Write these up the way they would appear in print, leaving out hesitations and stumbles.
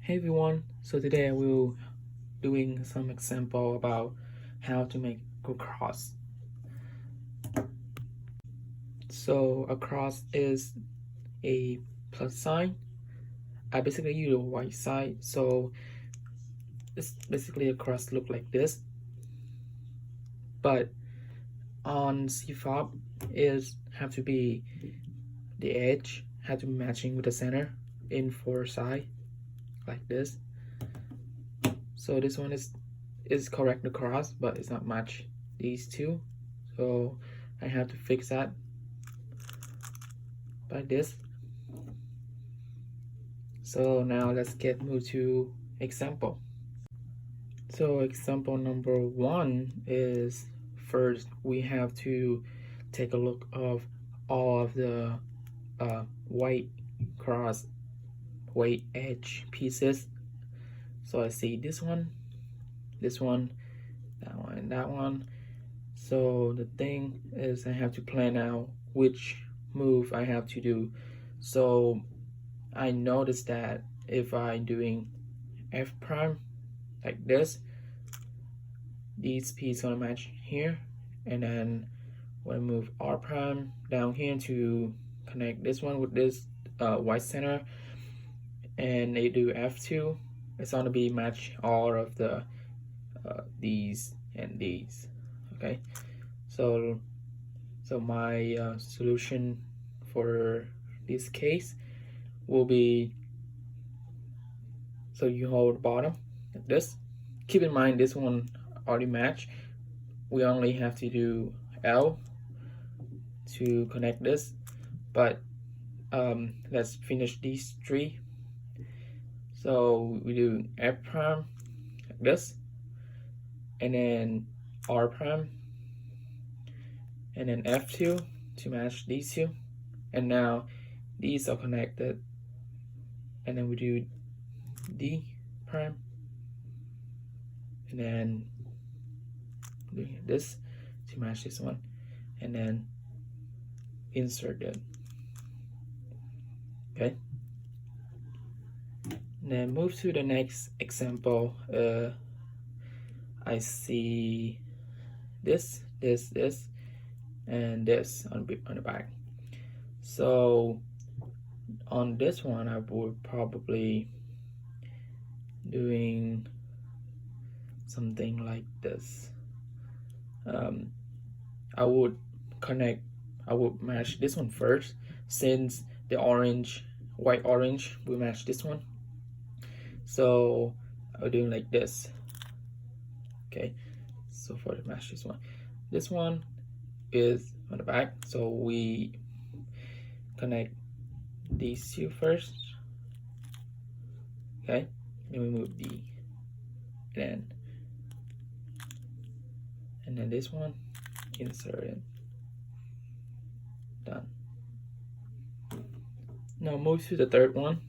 Hey everyone, so today I will doing some example about how to make a cross. So a cross is a plus sign. I basically use the white side, so it's basically a cross look like this. But on CFOP is have to be the edge have to be matching with the center in four side like this. So this one is correct the cross, but it's not match these two, so I have to fix that by this. So now let's move to example. So example number one is, first we have to take a look of all of the white cross white edge pieces. So I see this one, that one, and that one. So the thing is I have to plan out which move I have to do. So I noticed that if I'm doing F prime like this, these pieces gonna match here, and then when I move R prime down here to connect this one with this white center, and they do F2, it's gonna be match all of the these and these. Okay, so my solution for this case will be, so you hold the bottom like this. Keep in mind this one already match. We only have to do L to connect this, but let's finish these three. So we do F prime like this, and then R prime, and then F2 to match these two, and now these are connected, and then we do D prime, and then doing this to match this one, and then insert it. Okay, and then move to the next example. I see this, and this on the back. So on this one I would probably doing something like this. I would match this one first, since the white orange will match this one. So I'm doing like this. Okay, so for the match this one is on the back, so we connect these two first. Okay, then we move D, and then this one, insert it. Done. Now move to the third one.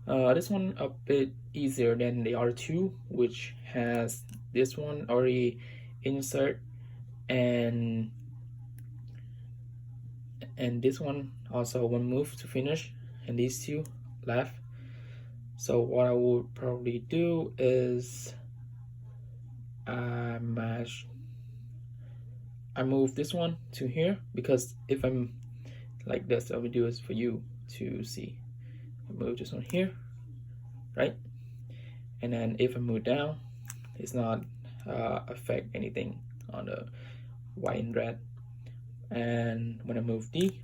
This one a bit easier than the R2, which has this one already insert, and this one also one move to finish, and these two left. So what I would probably do is I move this one to here, because if I'm like this, I will do this for you to see. I move this one here, right? And then if I move down, it's not affect anything on the white and red. And when I move D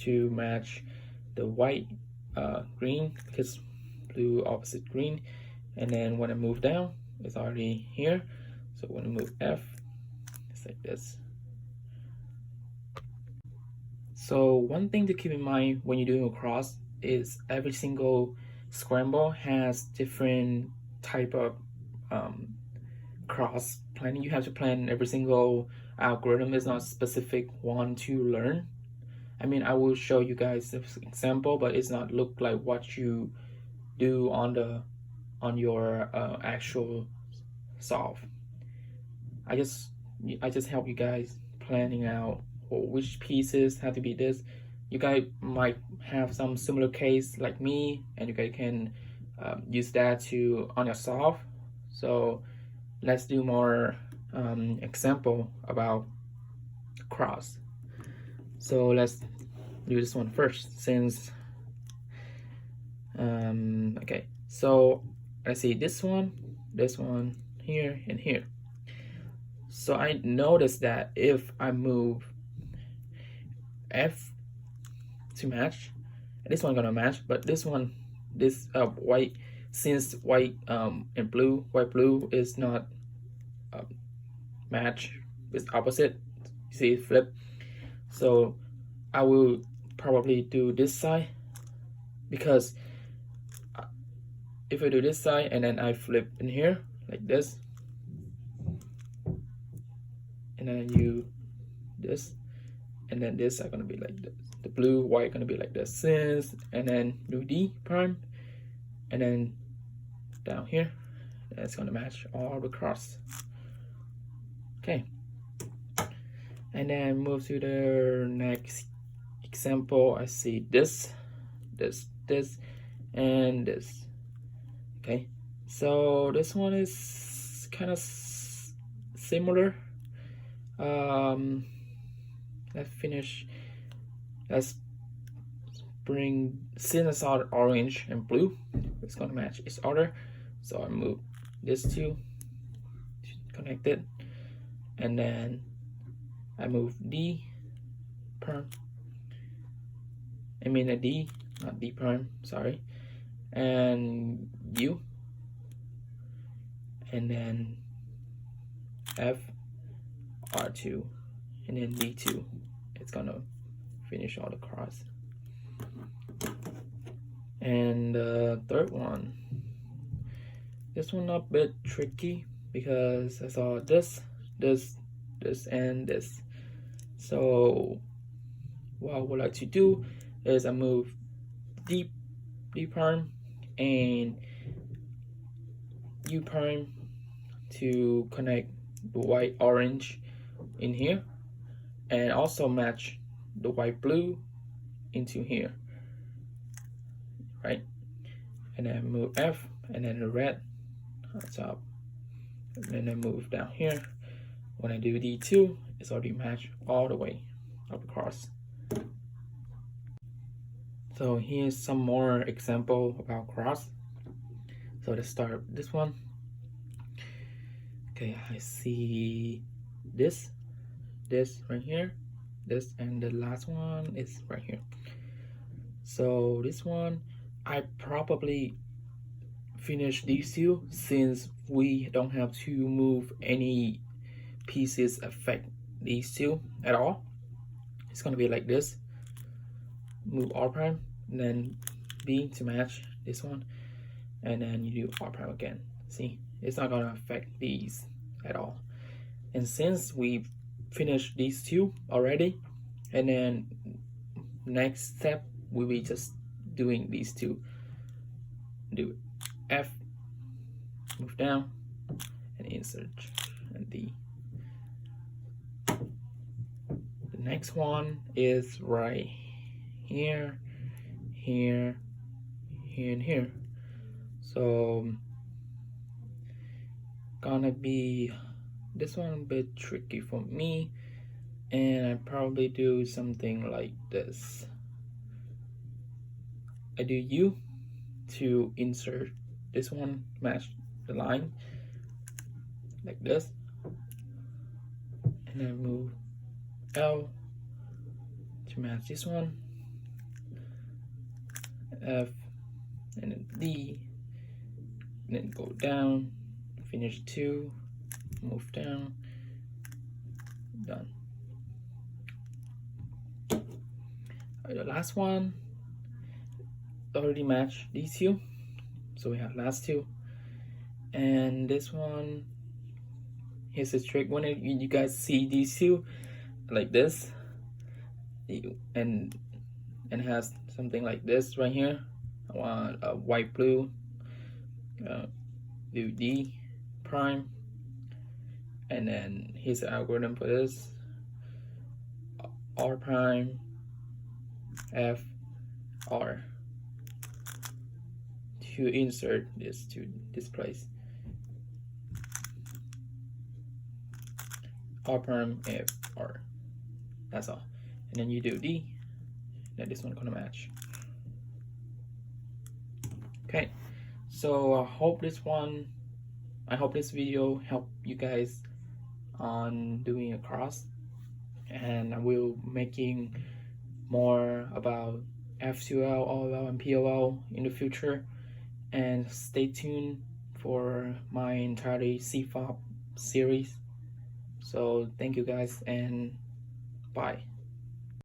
to match the white, green, because blue opposite green, and then when I move down, it's already here. So when I move F, it's like this. So one thing to keep in mind when you're doing a cross is every single scramble has different type of cross planning. You have to plan every single algorithm. Is not specific one to learn. I mean, I will show you guys this example, but it's not look like what you do on your actual solve. I just help you guys planning out which pieces have to be this, you guys might have some similar case like me, and you guys can use that to on yourself. So let's do more example about cross. So let's do this one first, since okay, so let's see this one here and here. So I noticed that if I move F to match, this one gonna match, but this one, this white, since white and blue, white blue is not match, it's opposite, you see it flip. So I will probably do this side, because if I do this side and then I flip in here like this, and then you this, and then this are gonna be like this, the blue white gonna be like this, since, and then do D prime, and then down here, that's gonna match all the cross. Okay, and then move to the next example. I see this, and this. Okay, so this one is kind of similar. Let's bring, since I saw orange and blue, it's gonna match each other. So I move this two connected, and then I move D prime. I mean a D, not D prime, sorry, and U, and then F, R2, and then D2. It's gonna finish all the cross. And the third one, this one a bit tricky, because I saw this, and this. So what I would like to do is I move D prime and U prime to connect the white orange in here, and also match the white blue into here, right? And then move F, and then the red on top, and then move down here. When I do D2, it's already matched all the way up across. So here's some more example about cross. So let's start this one. Okay, I see this right here, this, and the last one is right here. So this one, I probably finish these two, since we don't have to move any pieces affect these two at all. It's gonna be like this, move R prime, and then B to match this one, and then you do R prime again. See, it's not gonna affect these at all. And since we've finished these two already, and then next step we'll be just doing these two. Do F, move down, and insert, and D. The next one is right here, here, here, and here. So gonna be this one a bit tricky for me, and I probably do something like this. I do U to insert this one, match the line like this, and then move L to match this one, F, and then D, and then go down, finish 2, move down, done. The last one already matched these two, so we have last two. And this one, here's the trick. When you guys see these two like this, and has something like this right here, I want a white blue, do D prime, and then here's the algorithm for this, R prime, F R to insert this to this place. Operm F R. That's all. And then you do D, then this one gonna match. Okay, so I hope this video helped you guys on doing a cross, and I will making more about F2L, OL, and POL in the future. And stay tuned for my entire CFOP series. So thank you guys, and bye.